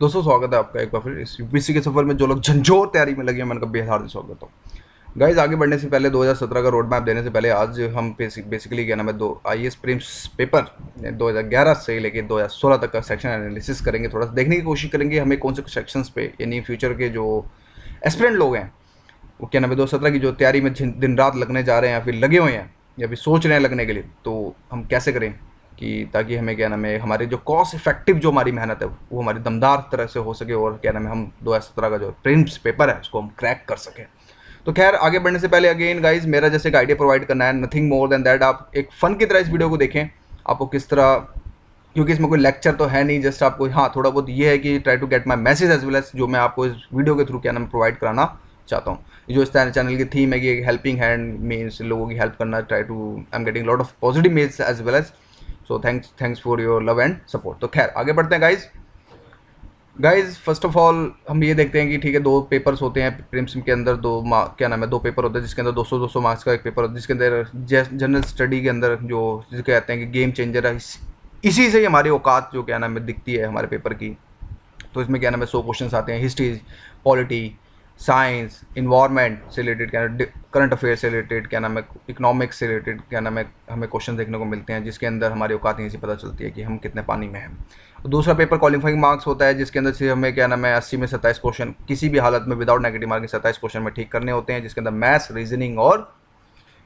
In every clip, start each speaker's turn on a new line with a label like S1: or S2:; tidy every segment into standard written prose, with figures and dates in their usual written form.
S1: दोस्तों स्वागत है आपका एक बार फिर इस यूपीएससी के सफर में। जो लोग झंझोर तैयारी में लगे हैं, मैं उनका बेहद हार्दिक स्वागत हूँ। गाइज आगे बढ़ने से पहले 2017 का रोड मैप देने से पहले आज हम बेसिकली क्या नाम है, दो आईएएस प्रीलिम्स पेपर 2011 से लेके 2016 तक का सेक्शन एनालिसिस करेंगे। थोड़ा सा देखने की कोशिश करेंगे हमें कौन से सेक्शंस पे यानी फ्यूचर के जो एस्पिरेंट लोग हैं वो क्या नाम है 2017 की जो तैयारी में दिन रात लगने जा रहे हैं या फिर लगे हुए हैं या फिर सोच रहे हैं लगने के लिए, तो हम कैसे करें कि ताकि हमें क्या नाम है हमारे जो कॉस्ट इफेक्टिव जो हमारी मेहनत है वो हमारी दमदार तरह से हो सके और क्या नाम है हम 2017 का जो प्रीलिम्स पेपर है उसको हम क्रैक कर सकें। तो खैर आगे बढ़ने से पहले अगेन गाइज मेरा जैसे एक आइडिया प्रोवाइड करना है, नथिंग मोर देन दैट। आप एक फ़न की तरह इस वीडियो को देखें। आपको किस तरह, क्योंकि इसमें कोई लेक्चर तो है नहीं, जस्ट आपको हाँ थोड़ा बहुत ये है कि try to get my message as well as जो मैं आपको इस वीडियो के थ्रू क्या नाम प्रोवाइड कराना चाहता हूँ। जो इस चैनल की थीम है कि हेल्पिंग हैंड मीन्स लोगों की हेल्प करना, try to I am getting lot of positive mails as well as, so thanks for your love and support. तो खैर आगे बढ़ते हैं गाइज फर्स्ट ऑफ ऑल हम ये देखते हैं कि ठीक है, दो पेपर्स होते हैं प्रीलिम्स के अंदर, क्या नाम है दो पेपर होते हैं जिसके अंदर 200 मार्क्स का एक पेपर होता है जिसके अंदर जनरल स्टडी के अंदर जो जिसे कहते हैं कि गेम चेंजर है, इसी से ही हमारी औकात जो क्या नाम है दिखती है हमारे पेपर की। तो इसमें क्या नाम है 100 क्वेश्चन आते हैं, हिस्ट्री, पॉलिटी, साइंस, इन्वायरमेंट से रिलेटेड, क्या करंट अफेयर से रिलेटेड, क्या नाम है इकोनॉमिक्स से रिलेटेड, क्या नाम है हमें क्वेश्चन देखने को मिलते हैं जिसके अंदर हमारी औकात यहीं से पता चलती है कि हम कितने पानी में हैं। दूसरा पेपर क्वालिफाइंग मार्क्स होता है जिसके अंदर से हमें क्या नाम है 80 में 27 क्वेश्चन किसी भी हालत में विदाउट नेगेटिव मार्किंग 27 क्वेश्चन में ठीक करने होते हैं, जिसके अंदर मैथ्स, रीजनिंग और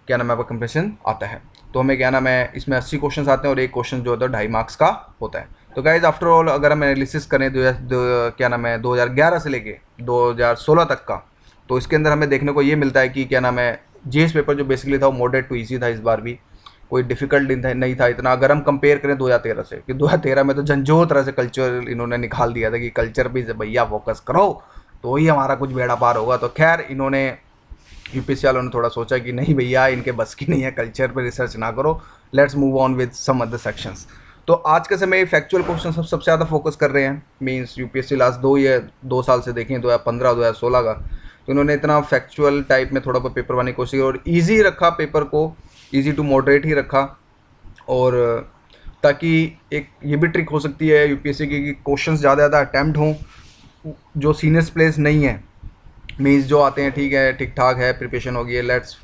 S1: क्या नाम है आपका कंप्रेशन आता है। तो हमें क्या नाम है इसमें 80 क्वेश्चन आते हैं और एक क्वेश्चन जो होता है 2.5 मार्क्स का होता है। तो गाइज आफ्टर ऑल अगर हम एनालिसिस करें क्या नाम है 2011 से लेके 2016 तक का, तो इसके अंदर हमें देखने को ये मिलता है कि क्या नाम है जीएस पेपर जो बेसिकली था वो मॉडरेट टू ईजी था। इस बार भी कोई डिफिकल्ट नहीं था इतना, अगर हम कंपेयर करें 2013 से, कि 2013 में तो झंझोर तरह से कल्चर इन्होंने निकाल दिया था कि कल्चर भी भैया फोकस करो तो ही हमारा कुछ बेड़ा पार होगा। तो खैर इन्होंने यूपीएससी वालों ने थोड़ा सोचा कि नहीं भैया इनके बस की नहीं है, कल्चर पर रिसर्च ना करो, let's move on with some other sections. तो आज के समय फैक्चुअल क्वेश्चन सबसे ज़्यादा फोकस कर रहे हैं, मींस यूपीएससी लास्ट 2 साल से देखें 2015 2016 का, तो इन्होंने इतना फैक्चुअल टाइप में थोड़ा बहुत पेपर बनाने की कोशिश की और ईजी रखा पेपर को, ईजी टू मॉडरेट ही रखा। और ताकि एक ये भी ट्रिक हो सकती है यूपीएससी की कि क्वेश्चन ज़्यादा अटैम्प्ट हों जो सीनियर्स प्लेस नहीं है, मीन्स जो आते हैं ठीक है ठीक ठाक है प्रिपरेशन होगी है, let's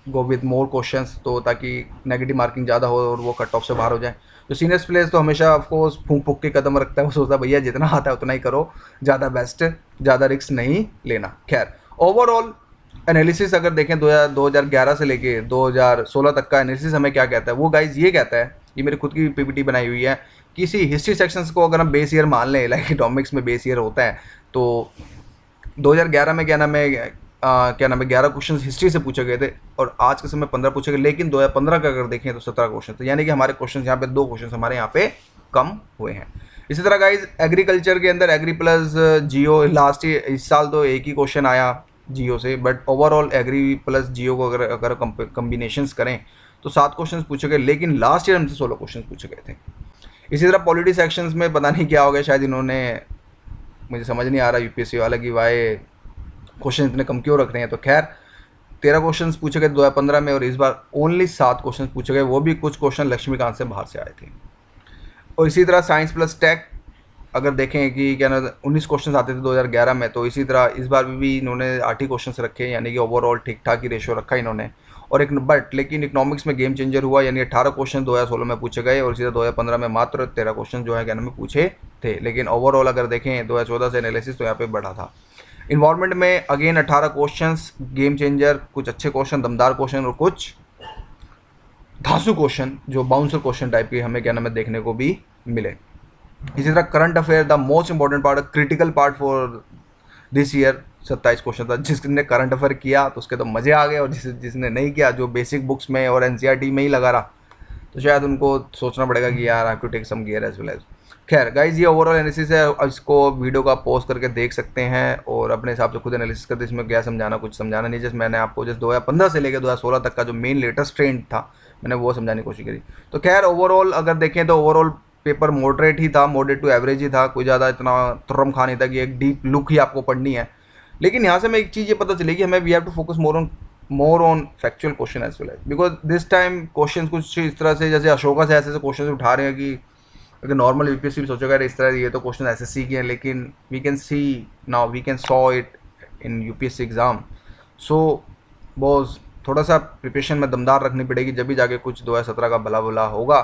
S1: go with more questions, तो ताकि नेगेटिव मार्किंग ज़्यादा हो और वो कट ऑफ से बाहर हो जाए। जो सीनियर्स प्लेयर्स तो हमेशा ऑफकोर्स फूंक फूंक के कदम रखता है, वो सोचता है भैया जितना आता है उतना ही करो, ज़्यादा बेस्ट, ज़्यादा रिस्क नहीं लेना। खैर ओवरऑल एनालिसिस अगर देखें 2011 से लेके 2016 तक का एनालिसिस हमें क्या कहता है, वो गाइज ये कहता है, ये मेरी खुद की पीपीटी बनाई हुई है, किसी हिस्ट्री सेक्शंस को अगर हम बेस ईयर मान लें, लाइक इकोनॉमिक्स में बेस ईयर होता है, तो 2011 में क्या नाम है 11 क्वेश्चन हिस्ट्री से पूछे गए थे और आज के समय 15 पूछे गए, लेकिन 2015 का अगर देखें तो 17 क्वेश्चन, तो यानी कि हमारे क्वेश्चन यहाँ पे 2 क्वेश्चन हमारे यहाँ पे कम हुए हैं। इसी तरह गाइज एग्रीकल्चर के अंदर एग्री प्लस जियो लास्ट इस साल तो एक ही क्वेश्चन आया जियो से, बट ओवरऑल एग्री प्लस जियो को अगर कम्बिनेशंस करें तो 7 क्वेश्चन पूछे गए, लेकिन लास्ट ईयर हमसे 16 क्वेश्चन पूछे गए थे। इसी तरह पॉलिटी सेक्शंस में पता नहीं क्या हो गया, शायद इन्होंने, मुझे समझ नहीं आ रहा यूपीएससी वाला कि वाई क्वेश्चन इतने कम क्यों रख रहे हैं। तो खैर 13 क्वेश्चन पूछे गए 2015 में और इस बार ओनली 7 क्वेश्चन पूछे गए, वो भी कुछ क्वेश्चन लक्ष्मीकांत से बाहर से आए थे। और इसी तरह साइंस प्लस टेक अगर देखें कि क्या ना 19 क्वेश्चन आते थे 2011 में, तो इसी तरह इस बार भी इन्होंने 8 ही क्वेश्चन रखे, यानी कि ओवरऑल ठीक ठाक ही रेशियो रखा इन्होंने। और एक बट लेकिन इकोनॉमिक्स में गेम चेंजर हुआ, यानी 18 क्वेश्चन 2016 में पूछे गए और इसी तरह 2015 में मात्र 13 क्वेश्चन जो है क्या नाम में पूछे थे, लेकिन ओवरऑल अगर देखें 2014 से एनालिसिस तो यहाँ पे बढ़ा था। इन्वायरमेंट में अगेन 18 क्वेश्चंस गेम चेंजर, कुछ अच्छे क्वेश्चन, दमदार क्वेश्चन और कुछ धांसू क्वेश्चन जो बाउंसर क्वेश्चन टाइप के हमें क्या नाम है देखने को भी मिले। इसी तरह current affair the most important part, critical part for this year 27 question था। जिसने करंट अफेयर किया तो उसके तो मज़े आ गए और जिसने नहीं किया, जो बेसिक बुक्स में और एनसीईआरटी में ही लगा रहा, तो शायद उनको सोचना पड़ेगा कि यार I have to take some gear as well as. खैर गाइज ये ओवरऑल एनालिसिस है, इसको वीडियो का पॉज करके देख सकते हैं और अपने हिसाब से खुद एनालिसिस करते, इसमें क्या समझाना कुछ समझाना नहीं, जैसे मैंने आपको जैसे 2015 से लेकर 2016 तक का जो मेन लेटेस्ट ट्रेंड था मैंने वो समझाने की कोशिश करी। तो खैर ओवरऑल अगर देखें तो ओवरऑल पेपर मॉडरेट ही था, मॉडरेट टू एवरेज ही था, कोई ज़्यादा इतना तुर्रम खा नहीं था कि एक डीप लुक ही आपको पढ़नी है। लेकिन यहाँ से हमें एक चीज़ ये पता चलेगी, हमें we have to focus more on factual question as well as, because this time question कुछ इस तरह से जैसे अशोका से ऐसे क्वेश्चन उठा रहे हैं कि अगर नॉर्मल यूपीएससी भी सोचेगा इस तरह ये तो क्वेश्चन एसएससी के हैं, लेकिन we can see now, we can saw it in UPSC exam. So boss थोड़ा सा प्रिपरेशन में दमदार रखनी पड़ेगी, जब भी जाके कुछ 2017 का भला भला होगा।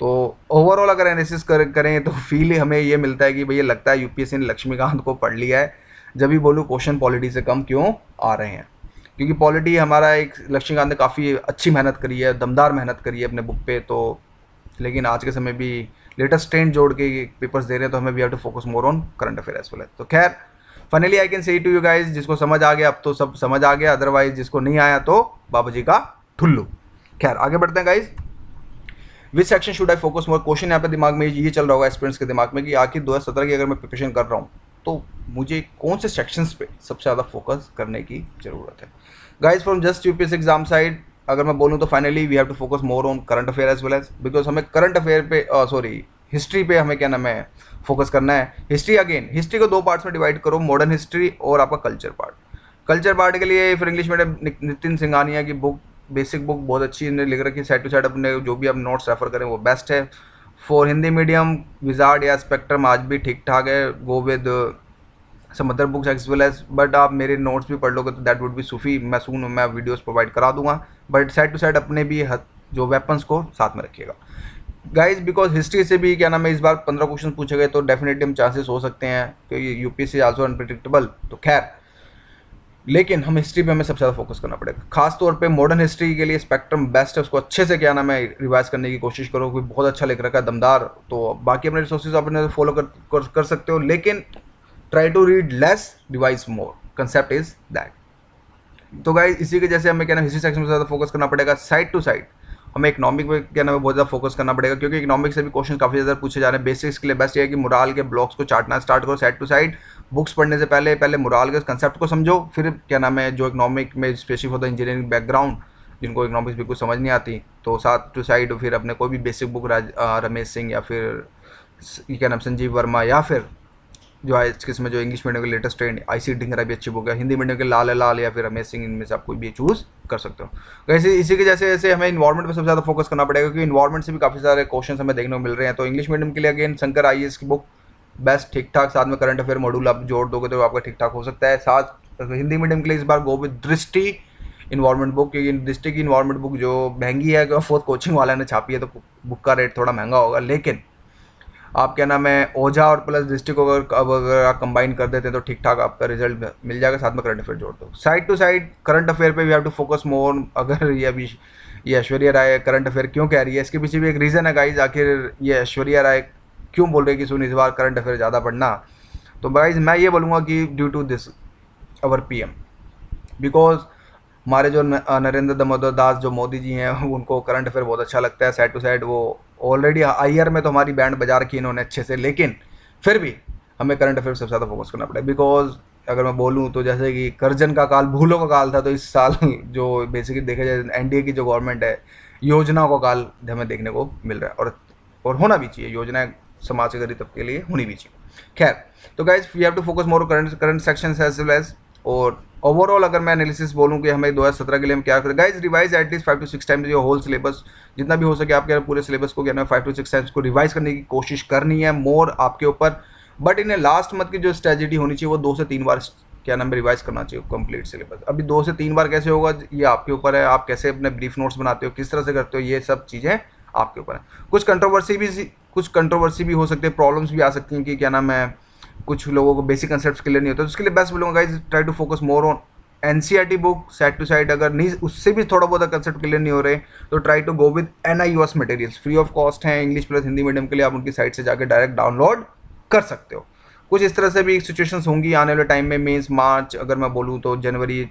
S1: तो ओवरऑल अगर एनालिसिस करें तो फील हमें ये मिलता है कि भैया लगता है यूपीएससी ने लक्ष्मीकांत को पढ़ लिया है। जब भी बोलूँ क्वेश्चन पॉलिटी से कम क्यों आ रहे हैं, क्योंकि पॉलिटी हमारा एक लक्ष्मीकांत ने काफ़ी अच्छी मेहनत करी है, दमदार मेहनत करी है अपने बुक पे। तो लेकिन आज के समय भी लेटेस्ट ट्रेंड जोड़ के पेपर्स दे रहे हैं, तो हमें we have to focus more on current affair as well. तो खैर finally I can say to you guys, जिसको समझ आ गया अब तो सब समझ आ गया, अदरवाइज जिसको नहीं आया तो बाबा जी का ठुल्लू। खैर आगे बढ़ते हैं guys. Which section should I focus more, question यहाँ पे दिमाग में ये चल रहा होगा एस्पिरेंट्स के दिमाग में कि आखिर 2017 की अगर मैं प्रिपरेशन कर रहा हूँ तो मुझे कौन से सेक्शंस पे सबसे ज़्यादा फोकस करने की ज़रूरत है। Guys from just UPSC exam side अगर मैं बोलूँ तो finally we have to focus more on current affair as well as, because हमें करंट अफेयर पे सॉरी हिस्ट्री पे हमें क्या नाम है फोकस करना है। हिस्ट्री अगेन हिस्ट्री को 2 पार्ट्स में डिवाइड करो, मॉडर्न हिस्ट्री और आपका कल्चर पार्ट। कल्चर पार्ट के लिए फिर इंग्लिश मीडियम नितिन सिंघानिया की बुक, बेसिक बुक बहुत अच्छी ने लिख रखी है, साइड टू साइड अपने जो भी आप नोट्स रेफर करें वो बेस्ट है। फॉर हिंदी मीडियम विजार्ड या स्पेक्ट्रम आज भी ठीक ठाक है, go with some other books as well as, but आप मेरे नोट्स भी पढ़ लोगे तो दैट वुड बी सूफी। मैं वीडियोस प्रोवाइड करा दूंगा, बट साइड टू साइड अपने भी जो वेपन्स को साथ में रखिएगा गाइज, बिकॉज हिस्ट्री से भी क्या नाम है इस बार 15 क्वेश्चन पूछे गए, तो डेफिनेटली हम चांसेस हो सकते हैं क्योंकि यूपीएससी आल्सो अनप्रिडिक्टेबल। तो खैर लेकिन हम हिस्ट्री पे हमें सबसे ज़्यादा फोकस करना पड़ेगा, खास तौर पे मॉडर्न हिस्ट्री के लिए स्पेक्ट्रम बेस्ट है, उसको अच्छे से क्या नाम है रिवाइज करने की कोशिश करो, कोई बहुत अच्छा लिख रखा है दमदार। तो बाकी अपने रिसोर्सेज अपने फॉलो कर सकते हो, लेकिन try to read less revise more, concept is that. तो गाइज इसी के जैसे हमें क्या नाम हिस्ट्री सेक्शन में ज़्यादा फोकस करना पड़ेगा। साइड टू साइड हमें इकोनॉमिक पे क्या नाम है बहुत ज़्यादा फोकस करना पड़ेगा, क्योंकि इकोनॉमिक से भी क्वेश्चन काफ़ी ज़्यादा पूछे जा रहे हैं। बेसिक्स के लिए बेस्ट ये है कि मोराल के ब्लॉक्स को चाटना स्टार्ट करो साइड टू साइड। बुक्स पढ़ने से पहले मोराल के कंसेप्ट को समझो, फिर क्या नाम है जो इकोनॉमिक में स्पेसिफिक होता है इंजीनियरिंग बैकग्राउंड जिनको इकोनॉमिक्स भी कुछ समझ नहीं आती, तो साथ टू साइड फिर अपने कोई भी बेसिक बुक रमेश सिंह या फिर क्या नाम संजीव वर्मा, या फिर जो आज किस्म जो इंग्लिश मीडियम के लेटेस्ट ट्रेंड IC ढिंगरा भी अच्छी बुक है, हिंदी मीडियम के लाल या फिर रमेश सिंह, इनमें से आप कोई भी चूज़ कर सकते हो। वैसे इसी के जैसे हमें इन्वायरमेंट पे सबसे ज़्यादा फोकस करना पड़ेगा, क्योंकि इन्वायरमेंट से भी काफ़ी सारे क्वेश्चन हमें देखने को मिल रहे हैं। तो इंग्लिश मीडियम के लिए अगेन शंकर IAS की बुक बेस्ट ठीक ठाक, साथ में करंट अफेयर मॉड्यूल आप जोड़ दोगे तो आपका ठीक ठाक हो सकता है। साथ हिंदी मीडियम के लिए इस बार गो विद दृष्टि इन्वायरमेंट बुक, क्योंकि दृष्टि की इन्वायरमेंट बुक जो महंगी है, फोर्थ कोचिंग वाला ने छापी है तो बुक का रेट थोड़ा महंगा होगा, लेकिन आप क्या नाम है ओझा और प्लस डिस्ट्रिक्ट को अगर आप कंबाइन कर देते हैं तो ठीक ठाक आपका रिजल्ट मिल जाएगा। साथ में करंट अफेयर जोड़ दो। Side to side current affair पे we have to focus more. अगर ये अभी ये ऐश्वर्या राय करंट अफेयर क्यों कह रही है, इसके पीछे भी एक रीज़न है गाइज। आखिर ये ऐश्वर्या राय क्यों बोल रही है कि सुन इस बार करंट अफेयर ज़्यादा पढ़ना, तो गाइज मैं ये बोलूँगा कि due to this our PM, because हमारे जो नरेंद्र दामोदर दास जो मोदी जी हैं उनको करंट अफेयर बहुत अच्छा लगता है। साइड टू साइड वो ऑलरेडी IR में तो हमारी बैंड बजा रखी है इन्होंने अच्छे से, लेकिन फिर भी हमें करंट अफेयर सबसे ज़्यादा फोकस करना पड़ेगा। बिकॉज अगर मैं बोलूँ तो जैसे कि कर्जन का काल भूलों का काल था, तो इस साल जो बेसिकली देखा जाए NDA की जो गवर्नमेंट है योजनाओं का काल हमें देखने को मिल रहा है, और होना भी चाहिए, योजनाएं समाज के गरीब तबके के लिए होनी भी चाहिए। खैर तो guys we have to focus more current sections as well as. और ओवरऑल अगर मैं एनालिसिस बोलूँ कि हमें 2017 के लिए हम क्या करें, guys revise at least 5 to 6 times your whole syllabus, जितना भी हो सके आपके पूरे सिलेबस को क्या ना 5 to 6 टाइम्स को रिवाइज करने की कोशिश करनी है, मोर आपके ऊपर। बट इन्हें लास्ट मंथ की जो स्ट्रेटेजी होनी चाहिए वो 2 से 3 बार क्या नाम है रिवाइज करना चाहिए कंप्लीट सिलेबस। अभी 2 से 3 बार कैसे होगा ये आपके ऊपर है, आप कैसे अपने ब्रीफ नोट्स बनाते हो, किस तरह से करते हो, ये सब चीज़ें आपके ऊपर है। कुछ कंट्रोवर्सी भी हो सकती है, प्रॉब्लम्स भी आ सकती हैं कि क्या नाम है कुछ लोगों को बेसिक कंसेप्ट्स क्लियर नहीं होता, तो उसके लिए बेस्ट बोलूँगा guys try to focus more on NCERT book side to side. अगर नहीं उससे भी थोड़ा बहुत कंसेप्ट क्लियर नहीं हो रहे तो try to go with NIOS materials, free of cost हैं इंग्लिश प्लस हिंदी मीडियम के लिए, आप उनकी साइट से जाकर डायरेक्ट डाउनलोड कर सकते हो। कुछ इस तरह से भी सिचुएशंस होंगी आने वाले टाइम में, मीन्स मार्च अगर मैं बोलूँ तो जनवरी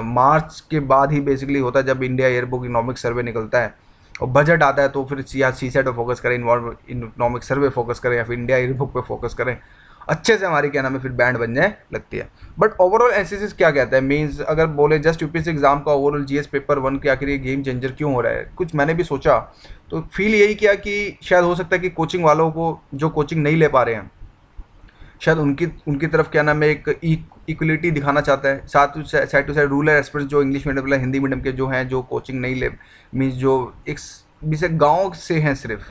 S1: मार्च के बाद ही बेसिकली होता है जब इंडिया ईयरबुक इकोनॉमिक सर्वे निकलता है और बजट आता है, तो फिर CSET पे फोकस करें, इकोनॉमिक सर्वे फोकस करें या फिर इंडिया ईयरबुक पे फोकस करें, अच्छे से हमारी क्या नाम है फिर बैंड बन जाए लगती है। बट ओवरऑल एनालिसिस क्या कहता है, मींस अगर बोले जस्ट यूपीएससी एग्जाम का ओवरऑल GS पेपर 1 के आखिर ये गेम चेंजर क्यों हो रहा है, कुछ मैंने भी सोचा तो फील यही किया कि शायद हो सकता है कि कोचिंग वालों को जो कोचिंग नहीं ले पा रहे हैं शायद उनकी तरफ क्या नाम है एक इक्वलिटी दिखाना चाहता है। Side to side rural aspirants जो इंग्लिश मीडियम वाला हिंदी मीडियम के जो हैं जो कोचिंग नहीं ले, मीन्स जो एक गाँव से हैं सिर्फ,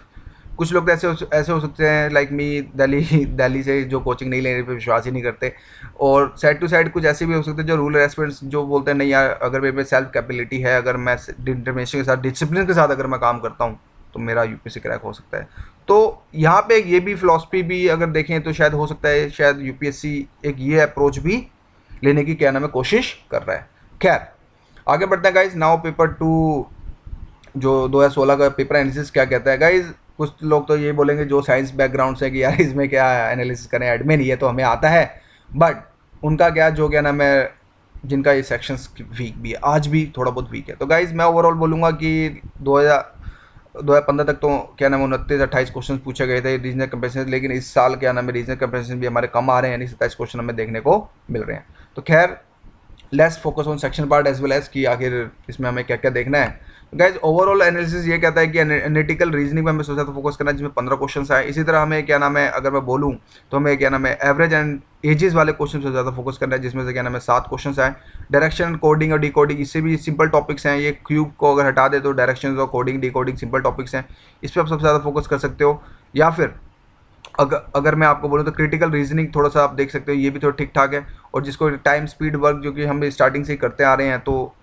S1: कुछ लोग तो ऐसे हो सकते हैं लाइक मी, दिल्ली से जो कोचिंग नहीं लेने पे विश्वास ही नहीं करते, और साइड टू साइड कुछ ऐसे भी हो सकते हैं जो रूरल एस्पिरेंट्स जो बोलते हैं नहीं यार, अगर मेरे में सेल्फ कैपेबिलिटी है, अगर मैं डिटर्मिनेशन के साथ, डिसिप्लिन के साथ अगर मैं काम करता हूँ तो मेरा यूपीएससी क्रैक हो सकता है। तो यहाँ पे ये भी फिलॉसफी भी अगर देखें तो शायद हो सकता है, शायद यूपीएससी एक ये अप्रोच भी लेने की क्या नाम है कोशिश कर रहा है। खैर आगे बढ़ते हैं गाइज। नाउ पेपर 2 जो 2016 का पेपर एनालिसिस क्या कहता है गाइज। कुछ लोग तो ये बोलेंगे जो साइंस बैकग्राउंड से कि यार इसमें क्या एनालिसिस करें, एडमिन ये तो हमें आता है, बट उनका क्या जो क्या नाम है जिनका ये सेक्शंस वीक भी है, आज भी थोड़ा बहुत वीक है। तो गाइज मैं ओवरऑल बोलूँगा कि 2015 तक तो क्या नाम है 29-28 क्वेश्चन पूछे गए थे रीजनल कंपेरिजन, लेकिन इस साल क्या नाम है रीजनल कंपेरिजन भी हमारे कम आ रहे हैं, यानी 27 क्वेश्चन हमें देखने को मिल रहे हैं। तो खैर let's focus on section part as well as कि आखिर इसमें हमें क्या क्या देखना है। गाइज ओवरऑल एनालिसिस ये कहता है कि एनालिटिकल रीजनिंग में हमें सोचा था फोकस करना है, जिसमें 15 क्वेश्चन आए। इसी तरह हमें क्या नाम है अगर मैं बोलूँ तो हमें क्या नाम है एवरेज एंड एजेस वाले क्वेश्चन से ज़्यादा फोकस करना है, जिसमें से क्या नाम है 7 क्वेश्चन आए। डायरेक्शन, कोडिंग और डिकोडिंग, इससे भी सिंपल टॉपिक्स हैं, ये क्यूब को अगर हटा दे तो डायरेक्शन और कोडिंग डिकोडिंग सिंपल टॉपिक्स हैं, इस पर आप सबसे ज़्यादा फोकस कर सकते हो। या फिर अगर मैं आपको बोलूँ तो क्रिटिकल रीजनिंग थोड़ा सा आप देख सकते हो, ये भी थोड़ा ठीक ठाक है। और जिसको टाइम स्पीड वर्क जो कि हम स्टार्टिंग से ही करते आ रहे हैं, तो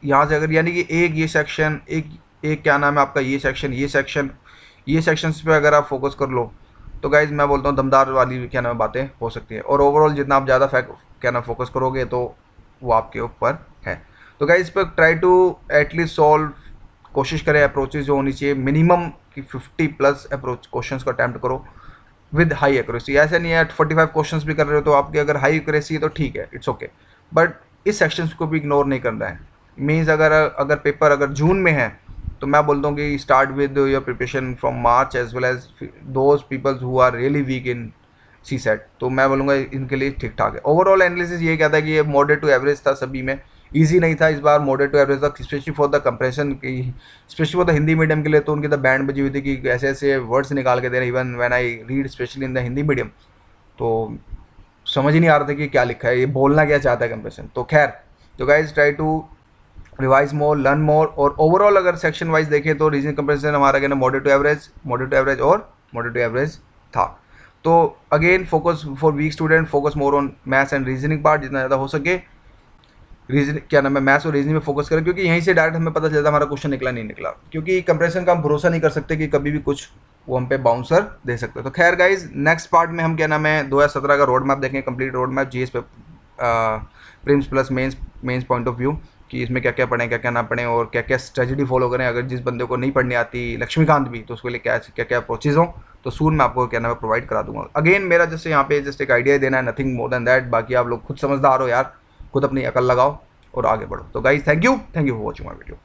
S1: यहाँ से अगर यानी कि एक ये सेक्शन एक क्या नाम है आपका ये सेक्शंस पे अगर आप फोकस कर लो तो गाइज मैं बोलता हूँ दमदार वाली क्या नाम है बातें हो सकती है। और ओवरऑल जितना आप ज़्यादा क्या नाम फोकस करोगे तो वो आपके ऊपर है। तो गाइज इस पर ट्राई टू एटलीस्ट सॉल्व, कोशिश करें अप्रोचेज जो होनी चाहिए मिनिमम कि 50+ अप्रोच क्वेश्चन को अटैम्प्ट करो विद हाई एक्यूरेसी। ऐसा नहीं है 45 क्वेश्चंस भी कर रहे हो तो आपकी अगर हाई एक्यूरेसी है तो ठीक है, इट्स ओके, बट इस सेक्शंस को भी इग्नोर नहीं करना है। मीन्स अगर पेपर अगर जून में है तो मैं बोलता हूँ कि start with your preparation from March as well as those peoples who are really weak in CSAT, तो मैं बोलूँगा इनके लिए ठीक ठाक है। ओवरऑल एनालिसिस ये कहता है कि ये मॉडरेट टू एवरेज था, सभी में ईजी नहीं था, इस बार मॉडरेट टू एवरेज था, स्पेशली फॉर द कंप्रेशन की, specially for the Hindi medium के लिए तो उनकी तो बैंड बजी हुई थी कि ऐसे ऐसे वर्ड्स निकाल के दे रहे, even when I read specially in the Hindi medium तो समझ ही नहीं आ रहा था कि क्या लिखा है, ये बोलना क्या चाहता है कंप्रेशन। तो खैर तो guys try to revise more, learn more. और ओवरऑल अगर सेक्शन वाइज देखें तो रीजनिंग कंपेरिजन हमारा कहना मॉडरेट टू एवरेज और मॉडरेट टू एवरेज था। तो again focus for weak student, focus more on maths and reasoning part, जितना ज़्यादा हो सके रीजनिंग क्या नाम है मैथ्स और रीजनिंग में फोकस करें, क्योंकि यहीं से डायरेक्ट हमें पता चलता हमारा क्वेश्चन निकला नहीं निकला, क्योंकि कंप्रेशन का हम भरोसा नहीं कर सकते कि कभी भी कुछ वो हम पे बाउंसर दे सकते हैं। तो खैर गाइज नेक्स्ट पार्ट में हम क्या नाम है 2017 का रोड मैप देखेंगे, कंप्लीट रोड मैप जीएस पे prelims plus mains point of view कि इसमें क्या क्या पढ़ें क्या क्या ना पढ़ें और क्या क्या स्ट्रेटजी फॉलो करें। अगर जिस बंदे को नहीं पढ़नी आती लक्ष्मीकांत भी, तो उसके लिए क्या क्या अप्रोचेज हों तो सून मैं आपको क्या नाम है प्रोवाइड करा दूंगा। अगेन मेरा जैसे यहाँ पे जस्ट एक आइडिया देना है, नथिंग मोर देन दैट। बाकी आप लोग खुद समझदार हो यार, खुद अपनी अकल लगाओ और आगे बढ़ो। तो guys thank you for watching my video.